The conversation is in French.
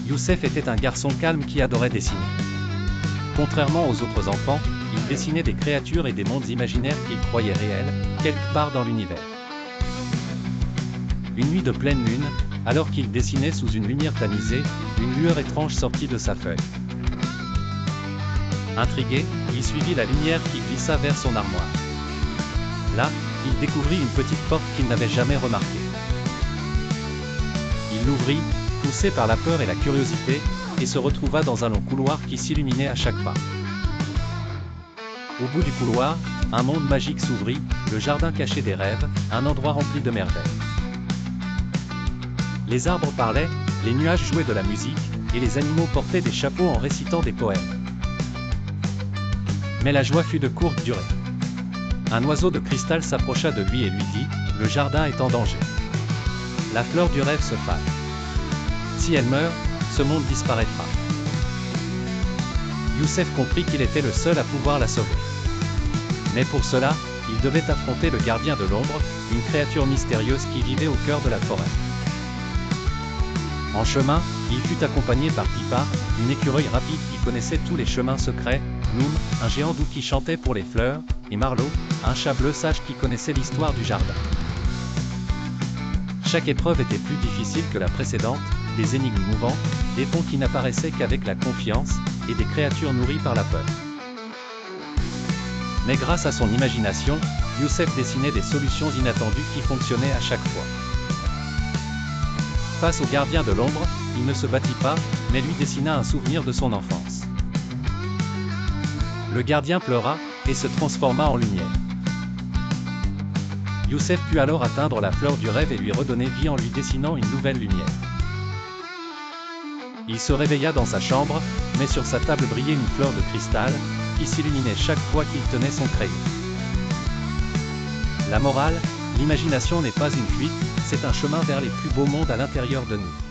Youssef était un garçon calme qui adorait dessiner. Contrairement aux autres enfants, il dessinait des créatures et des mondes imaginaires qu'il croyait réels, quelque part dans l'univers. Une nuit de pleine lune, alors qu'il dessinait sous une lumière tamisée, une lueur étrange sortit de sa feuille. Intrigué, il suivit la lumière qui glissa vers son armoire. Là, il découvrit une petite porte qu'il n'avait jamais remarquée. Il l'ouvrit, poussé par la peur et la curiosité, et se retrouva dans un long couloir qui s'illuminait à chaque pas. Au bout du couloir, un monde magique s'ouvrit, le jardin caché des rêves, un endroit rempli de merveilles. Les arbres parlaient, les nuages jouaient de la musique, et les animaux portaient des chapeaux en récitant des poèmes. Mais la joie fut de courte durée. Un oiseau de cristal s'approcha de lui et lui dit « Le jardin est en danger. La fleur du rêve se fane. Si elle meurt, ce monde disparaîtra. » Youssef comprit qu'il était le seul à pouvoir la sauver. Mais pour cela, il devait affronter le gardien de l'ombre, une créature mystérieuse qui vivait au cœur de la forêt. En chemin, il fut accompagné par Pipa, une écureuil rapide qui connaissait tous les chemins secrets, Noum, un géant doux qui chantait pour les fleurs, et Marlowe, un chat bleu sage qui connaissait l'histoire du jardin. Chaque épreuve était plus difficile que la précédente, des énigmes mouvantes, des ponts qui n'apparaissaient qu'avec la confiance, et des créatures nourries par la peur. Mais grâce à son imagination, Youssef dessinait des solutions inattendues qui fonctionnaient à chaque fois. Face au gardien de l'ombre, il ne se battit pas, mais lui dessina un souvenir de son enfance. Le gardien pleura, et se transforma en lumière. Youssef put alors atteindre la fleur du rêve et lui redonner vie en lui dessinant une nouvelle lumière. Il se réveilla dans sa chambre, mais sur sa table brillait une fleur de cristal, qui s'illuminait chaque fois qu'il tenait son crayon. La morale, l'imagination n'est pas une fuite, c'est un chemin vers les plus beaux mondes à l'intérieur de nous.